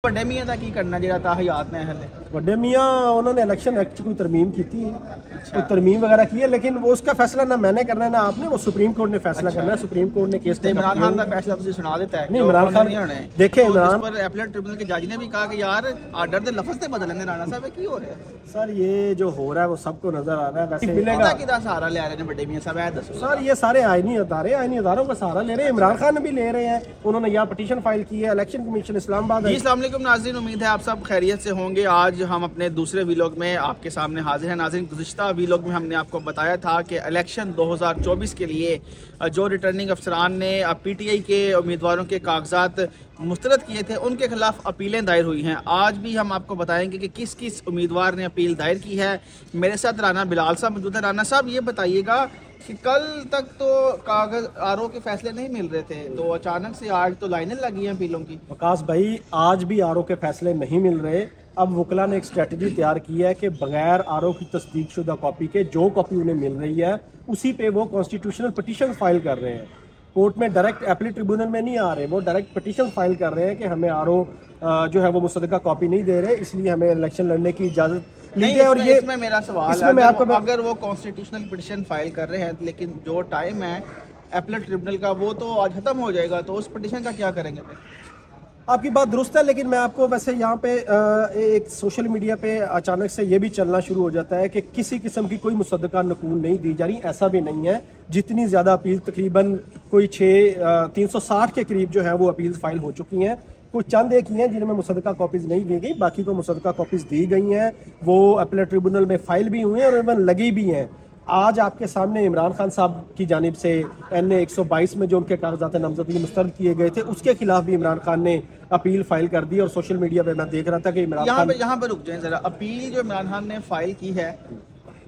ਵੱਡੇ ਮੀਆਂ ਦਾ ਕੀ ਕਰਨਾ ਜਿਹੜਾ ਤਾਹਯਾਤ महल है? ਵੱਡੇ मियाँ उन्होंने इलेक्शन एक्ट की कोई तरमीम की थी, कोई तरमीम वगैरह की है, लेकिन वो उसका फैसला ना मैंने करना है ना आपने, वो सुप्रीम कोर्ट ने फैसला करना है। सुप्रीम कोर्ट ने केस इमरान खान का फैसला तुझे सुना देता है? नहीं, इमरान खान देखे इमरान पर एपलेट ट्रिब्यूनल के जज ने भी कहा कि यार आर्डर दे लफ्ज़ ते बदलने राणा साहब की हो रहा है सर, ये जो हो रहा है वो सबको नजर आ रहा है। वैसे मिलेगा कि सहारा ले आ रहे हैं बड़े मियां साहब, दसो सर, ये सारे आईनी अदारों का सहारा ले रहे हैं। इमरान खान भी ले रहे हैं, उन्होंने यहाँ पटिशन फाइल की है, इलेक्शन कमीशन इस्लामाबाद। अस्सलाम वालेकुम नाज़रीन, उम्मीद है आप सब खैरियत से होंगे। आज हम अपने दूसरे वीलॉग में आपके सामने हाजिर हैं। नाज़रीन, गुज़िश्ता वीलॉग में हमने आपको बताया था कि इलेक्शन 2024 के लिए जो रिटर्निंग अफसरान ने PTI के उम्मीदवारों के कागजात मुस्तरद किए थे, उनके खिलाफ अपीलें दायर हुई हैं। आज भी हम आपको बताएंगे कि किस किस उम्मीदवार ने अपील दायर की है। मेरे साथ राना बिलाल साहब मौजूद है। राना साहब, ये बताइएगा कि कल तक तो कागज RO के फैसले नहीं मिल रहे थे, तो अचानक से आज तो लाइनें लगी हैं अपीलों की। वकास भाई, आज भी RO के फैसले नहीं मिल रहे। अब वकला ने एक स्ट्रेटजी तैयार की है कि बगैर RO की तस्दीक शुदा कॉपी के जो कॉपी उन्हें मिल रही है उसी पे वो कॉन्स्टिट्यूशनल पटिशन फाइल कर रहे हैं। कोर्ट में डायरेक्ट एपलेट ट्रिब्यूनल में नहीं आ रहे, वो डायरेक्ट पटिशन फाइल कर रहे हैं कि हमें RO जो है वो मुसद्दका कॉपी नहीं दे रहे, इसलिए हमें इलेक्शन लड़ने की इजाज़त नहीं है। और ये इसमें मेरा सवाल है, अगर वो कॉन्स्टिट्यूशनल पिटीशन फाइल कर रहे हैं, लेकिन जो टाइम है एपलेट ट्रिब्यूनल का वो तो आज खत्म हो जाएगा, तो उस पिटीशन का क्या करेंगे? आपकी बात दुरुस्त है, लेकिन मैं आपको वैसे यहाँ पे एक सोशल मीडिया पे अचानक से ये भी चलना शुरू हो जाता है कि किसी किस्म की कोई मुसद्दका नकूल नहीं दी जा रही। ऐसा भी नहीं है। जितनी ज़्यादा अपील, तकरीबन कोई 360 के करीब जो है वो अपील फाइल हो चुकी हैं। कुछ चंद एक ही हैं जिनमें मुसद्दका कॉपीज़ नहीं दी गई, बाकी को मुसद्दका कॉपीज़ दी गई हैं। वो अपीलेट ट्रिब्यूनल में फ़ाइल भी हुए हैं और इवन लगी भी हैं। आज आपके सामने इमरान खान साहब की जानिब से NA 122 में जो उनके कागजात नामजदगी मुस्तरद किए गए थे, उसके खिलाफ भी इमरान खान ने अपील फाइल कर दी। और सोशल मीडिया पे मैं देख रहा था कि इमरान खान यहाँ पे रुक जाएं जरा। अपील जो इमरान खान ने फाइल की है,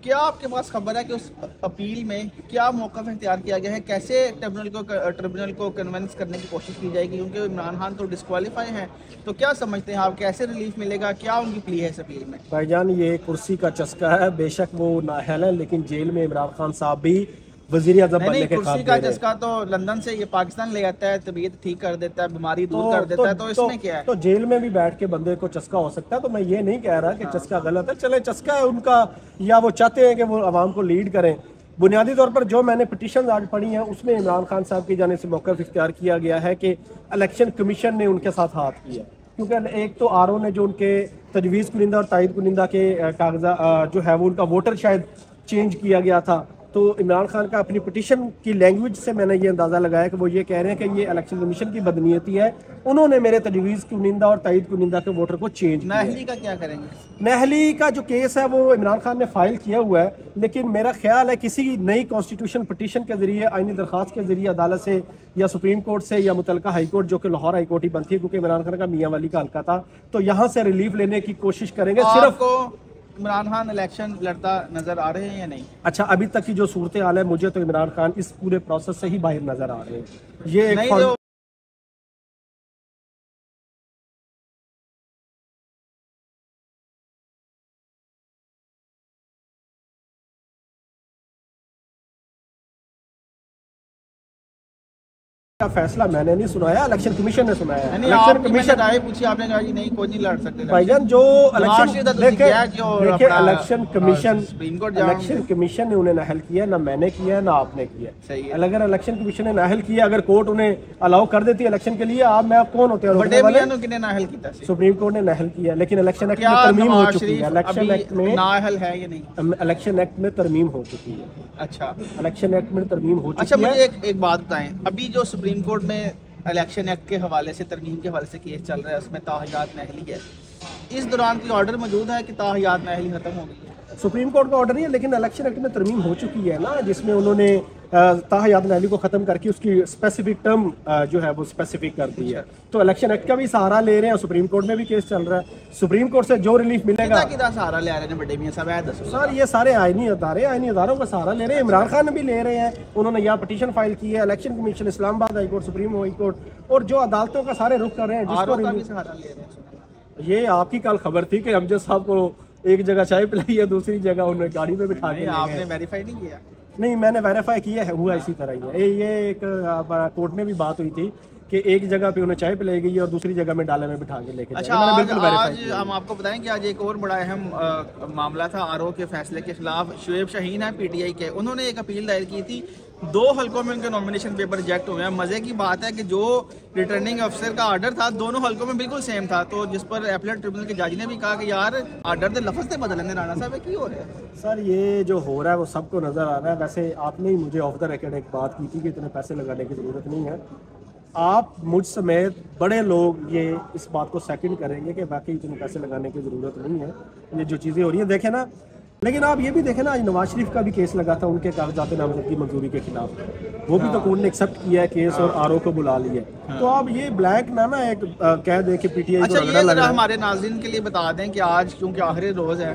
क्या आपके पास खबर है कि उस अपील में क्या मौक़िफ़ इख्तियार किया गया है? कैसे ट्रिब्यूनल को कन्विंस करने की कोशिश की जाएगी? क्योंकि इमरान खान तो डिस्क्वालीफाई हैं, तो क्या समझते हैं आप, कैसे रिलीफ मिलेगा? क्या उनकी प्ली है इस अपील में? भाईजान, ये कुर्सी का चस्का है। बेशक वो नाअहल है, लेकिन जेल में इमरान खान साहब भी वज़ीर आज़म बनने के कुर्सी का चस्का तो लंदन से ये पाकिस्तान ले आता है, तबीयत ठीक कर देता है, बीमारी दूर कर देता है, तो इसमें क्या है? तो जेल में भी बैठ के बंदे को चस्का हो सकता है। तो मैं ये नहीं कह रहा कि चस्का गलत है, चले चस्का है उनका, या वो चाहते हैं कि वो आवाम को लीड करें। बुनियादी तौर पर जो मैंने पिटीशन आज पढ़ी हैं, उसमें इमरान खान साहब की जाने से मौक़िफ़ इख्तियार किया गया है कि इलेक्शन कमीशन ने उनके साथ हाथ किया। क्योंकि एक तो RO ने जो उनके तजवीज़ कुनिंदा और तायद कुनिंदा के कागजात जो है वो उनका वोटर शायद चेंज किया गया था, तो इमरान खान का अपनी पिटीशन की लैंग्वेज से मैंने ये अंदाज़ा लगाया कि वो ये कह रहे हैं कि ये इलेक्शन कमीशन की बदनीयती है, उन्होंने मेरे तजवीज़ कुनिंदा और तायद कुनिंदा के वोटर को चेंज किया। नाअहली का क्या करेंगे? नाअहली का जो केस है वो इमरान खान ने फाइल किया हुआ है, लेकिन मेरा ख्याल है किसी नई कॉन्स्टिट्यूशन पिटीशन के जरिए, आईनी दरख्वास्त के जरिए अदालत से या सुप्रीम कोर्ट से या मुतलका हाई कोर्ट, जो कि लाहौर हाई कोर्ट ही बनती है क्योंकि इमरान खान का मियाँ वाली का हल्का था, तो यहाँ से रिलीफ लेने की कोशिश करेंगे। सिर्फ इमरान खान इलेक्शन लड़ता नजर आ रहे हैं या नहीं? अच्छा, अभी तक की जो सूरत हाल है, मुझे तो इमरान खान इस पूरे प्रोसेस से ही बाहर नजर आ रहे हैं। ये एक का फैसला मैंने नहीं सुनाया, इलेक्शन कमीशन ने सुनाया है। इलेक्शन कमीशन राय पूछी, आपने कहा कि नहीं कोई नहीं लड़ सकते। भाईजान, जो इलेक्शन कमीशन ने उन्हें नाअहल किया, ना मैंने किया ना आपने किया। सही है। अगर इलेक्शन कमीशन ने नाअहल किया, अगर कोर्ट उन्हें अलाउ कर देती है इलेक्शन के लिए, आप मैं कौन होते हैं? नाअहल किया, सुप्रीम कोर्ट ने नाअहल किया, लेकिन इलेक्शन एक्ट में तरमीम हो चुकी है। इलेक्शन एक्ट में नाअहल है या नहीं? इलेक्शन एक्ट में तरमीम हो चुकी है। अच्छा, इलेक्शन एक्ट में तरमीम हो चुकी है। अच्छा, मुझे एक बात बताएं, अभी जो सुप्रीम कोर्ट में इलेक्शन एक्ट के हवाले से, तरमीम के हवाले से केस चल रहा है, उसमें ताहयात नाअहली है, इस दौरान कोई ऑर्डर मौजूद है कि ताहयात नाअहली खत्म हो गई है? सुप्रीम कोर्ट का ऑर्डर नहीं है, लेकिन इलेक्शन एक्ट में तरमीम हो चुकी है ना, जिसमें उन्होंने ताहयात नाअहली को खत्म करके उसकी स्पेसिफिक टर्म जो है वो स्पेसिफिक कर दी है। तो इलेक्शन एक्ट का भी सहारा ले रहे हैं, सुप्रीम कोर्ट में भी केस चल रहा है। सुप्रीम कोर्ट से जो रिलीफ मिलेगा, सहारा ले आ रहे हैं बड़े मियां साहब, दसो सर, ये सारे आईनी अदारों का सहारा ले रहे हैं। इमरान खान भी ले रहे हैं, उन्होंने यहाँ पटिशन फाइल की है, election commission, Islamabad high court, supreme high court, और जो अदालतों का सारे रुख कर रहे हैं, ये आपकी कल खबर थी कि अमजद साहब को एक जगह चाय पिलाई है, दूसरी जगह उन्हें गाड़ी में बिठा के। आपने वेरीफाई नहीं किया? नहीं, मैंने वेरीफाई किया है, हुआ इसी तरह ही है। ये एक कोर्ट में भी बात हुई थी कि एक जगह पे उन्हें चाय पिलाई गई है और दूसरी जगह में डाले में बिठा के लेके अच्छा, आज हम आपको बताएं कि आज एक और बड़ा अहम मामला था आरओ के फैसले के खिलाफ। शुएब शाहीन है पीटीआई के, उन्होंने एक अपील दायर की थी। 2 हलकों में उनके नॉमिनेशन पेपर रिजेक्ट हुए हैं। मजे की बात है कि जो रिटर्निंग अफसर का आर्डर था दोनों हलकों में बिल्कुल सेम था, तो जिस पर अपीलेट ट्रिब्यूनल के जज ने भी कहा कि यार आर्डर के लफ्ज़ से बदलने। राणा साहब की हो रहा है सर, ये जो हो रहा है वो सबको नज़र आ रहा है। वैसे आपने ही मुझे ऑफ द रिकॉर्ड एक बात की थी कि इतने पैसे लगाने की ज़रूरत नहीं है। आप मुझ समेत बड़े लोग ये इस बात को सेकंड करेंगे कि बाकी इतने पैसे लगाने की ज़रूरत नहीं है। ये जो चीज़ें हो रही हैं देखें ना, लेकिन आप ये भी देखें ना, आज नवाज शरीफ का भी केस लगा था उनके कागजात नामजद की मंजूरी के खिलाफ, वो भी तो कोर्ट ने एक्सेप्ट किया है केस और आरओ को बुला लिया है। तो आप ये ब्लैंक ना एक कह दें कि पीटीआई अच्छा, ये जरा हमारे नाज़रीन के लिए बता दें कि आज क्योंकि आखिरी रोज़ है,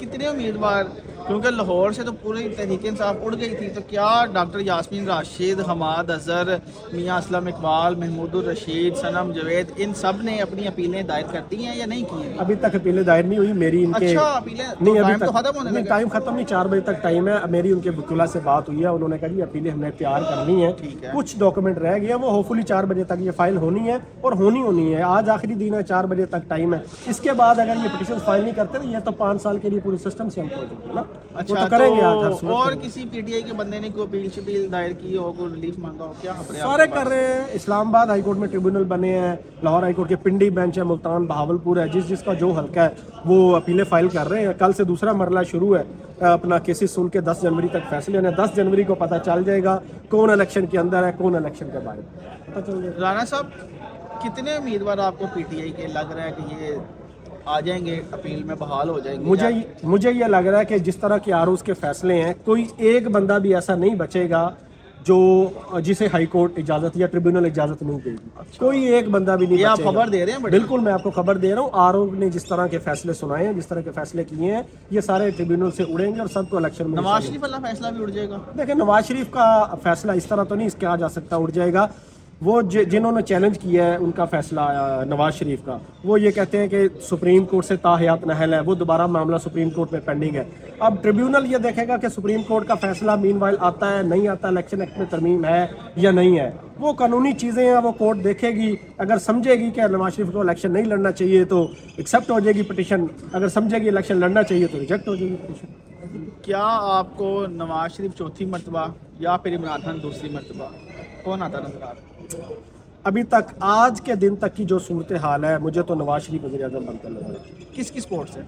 कितने उम्मीदवार, क्योंकि लाहौर से तो पूरी तहरीक इंसाफ उड़ गई थी, तो क्या डॉक्टर यास्मीन राशिद, हमाद अजहर, मियां असलम इकबाल, महमूदुर रशीद, सनम जवेद, इन सब ने अपनी अपीलें दायर कर दी हैं या नहीं की हैं? अभी तक अपीलें दायर नहीं हुई मेरी इनके। अच्छा, अपीलें नहीं, अभी टाइम तक तो खत्म होने लगा। टाइम खत्म नहीं, 4 बजे तक टाइम है। मेरी उनके वकीला से बात हुई है, उन्होंने कहा जी अपीलें हमने तैयार करनी है, कुछ डॉक्यूमेंट रह गए, वो होपफुली 4 बजे तक ये फाइल होनी है और होनी है। आज आखिरी दिन है, 4 बजे तक टाइम है। इसके बाद अगर ये पिटीशन फाइल नहीं करते तो ये तो 5 साल के लिए पूरे सिस्टम से हम पहुंचेंगे ना। अच्छा, तो करेंगे तो और किसी पीटीआई के बंदे ने कोई अपील दायर की हो, कोई रिलीफ मांगा हो क्या? सारे कर रहे हैं। इस्लामाबाद हाई कोर्ट में ट्रिब्यूनल बने हैं, लाहौर हाई कोर्ट के पिंडी बेंच है, मुल्तान बहावलपुर है, जिसका जो हल्का है वो अपीलें फाइल कर रहे हैं। कल से दूसरा मरला शुरू है, अपना केसेस सुन के 10 जनवरी तक फैसले होने। 10 जनवरी को पता चल जाएगा कौन इलेक्शन के अंदर है, कौन इलेक्शन के बाहर पता चल जाएगा। राणा साहब, कितने उम्मीदवार आपको पीटीआई के लग रहा है कि ये आ जाएंगे, अपील में बहाल हो जाएंगे? मुझे ये लग रहा है कि जिस तरह के आरोप के फैसले हैं, कोई एक बंदा भी ऐसा नहीं बचेगा जो जिसे हाई कोर्ट इजाजत या ट्रिब्यूनल इजाजत नहीं देगी। अच्छा। कोई एक बंदा भी नहीं बचेगा। आप खबर दे रहे हैं? बिल्कुल, मैं आपको खबर दे रहा हूँ। आरोप ने जिस तरह के फैसले सुनाए हैं, जिस तरह के फैसले किए हैं, ये सारे ट्रिब्यूनल से उड़ेंगे और सबको इलेक्शन में। नवाज शरीफ वाला फैसला भी उड़ जाएगा? देखिए, नवाज शरीफ का फैसला इस तरह तो नहीं कहा जा सकता उड़ जाएगा। वो जिन्होंने चैलेंज किया है उनका फैसला नवाज शरीफ का, वो ये कहते हैं कि सुप्रीम कोर्ट से ताहयात नहल है, वो दोबारा मामला सुप्रीम कोर्ट में पेंडिंग है। अब ट्रिब्यूनल ये देखेगा कि सुप्रीम कोर्ट का फैसला मीनवाइल आता है नहीं आता, इलेक्शन एक्ट में तरमीम है या नहीं है। वो कानूनी चीज़ें हैं, वो कोर्ट देखेगी। अगर समझेगी कि नवाज शरीफ को इलेक्शन नहीं लड़ना चाहिए तो एक्सेप्ट हो जाएगी पिटीशन, अगर समझेगी इलेक्शन लड़ना चाहिए तो रिजेक्ट हो जाएगी पिटीशन। क्या आपको नवाज शरीफ चौथी मरतबा या फिर इमरान खान दूसरी मरतबा, कौन आता नजर आ रहा है? अभी तक आज के दिन तक की जो सूरत हाल है, मुझे तो नवाज शरीफ वज़ीर आज़म बनता लग रहा है। किसकी स्पोर्ट्स है?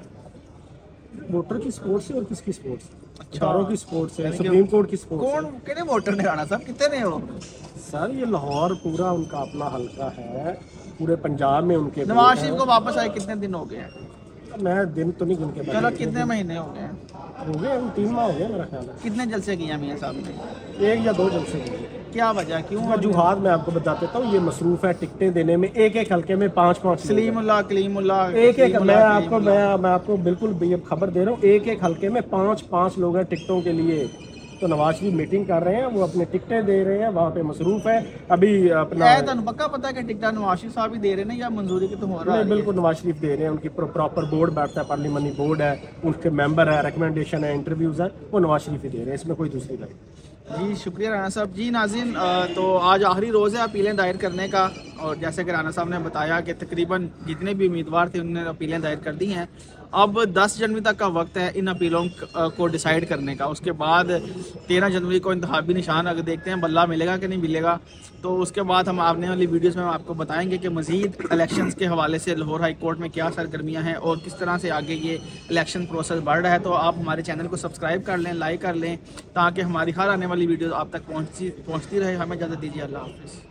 वोटर की स्पोर्ट्स से और किसकी स्पोर्ट्स? अच्छा, इदारों की स्पोर्ट्स है, सुप्रीम कोर्ट की स्पोर्ट्स। कौन कितने वोटर ने? राणा साहब कितने हो? सर, ये लाहौर पूरा उनका अपना हल्का है, पूरे पंजाब में उनके। नवाज शरीफ को वापस आए कितने दिन हो गए हैं? मैं दिन तो नहीं गिन के, चलो कितने महीने हो गए हैं? हो गए 3 माह हो गए मेरा ख्याल है। कितने जलसे किए मियां साहब ने? 1 या 2 जलसे किए। क्या वजह, क्यों? वजूहात मैं आपको बता देता हूँ। ये मसरूफ है टिकटें देने में, एक हल्के में 5-5 सलीमुल्लाह एक मैं आपको बिल्कुल ये खबर दे रहा हूँ, एक हल्के में 5-5 लोग हैं टिकटों के लिए। तो नवाज शरीफ मीटिंग कर रहे हैं, वो अपने टिकटें दे रहे हैं, वहाँ पे मसरूफ है अभी अपना। पक्का पता है कि टिकट नवाज शरीफ साहब ही दे रहे हैं या मंजूरी की तो हो रहा है? बिल्कुल नवाज शरीफ दे रहे हैं। उनकी प्रॉपर बोर्ड बैठता है, पार्लियामेंट्री बोर्ड है, उनके मेंबर है, रिकमेंडेशन है, इंटरव्यूज़ है, वो नवाज शरीफ ही दे रहे हैं, इसमें कोई दूसरी बात। जी शुक्रिया राणा साहब। जी नाज़रीन, तो आज आखिरी रोज़ है अपीलें दायर करने का, और जैसे कि राणा साहब ने बताया कि तकरीबन जितने भी उम्मीदवार थे उन्होंने अपीलें दायर कर दी हैं। अब 10 जनवरी तक का वक्त है इन अपीलों को डिसाइड करने का। उसके बाद 13 जनवरी को इंतखाबी निशान अगर देखते हैं बल्ला मिलेगा कि नहीं मिलेगा, तो उसके बाद हम आने वाली वीडियोस में आपको बताएंगे कि मज़ीद इलेक्शंस के हवाले से लाहौर हाई कोर्ट में क्या सरगर्मियां हैं और किस तरह से आगे ये इलेक्शन प्रोसेस बढ़ रहा है। तो आप हमारे चैनल को सब्सक्राइब कर लें, लाइक कर लें, ताकि हमारी हर आने वाली वीडियो आप तक पहुँचती रहे। हमें इजाज़त दीजिए, अल्लाह हाफ़िज़।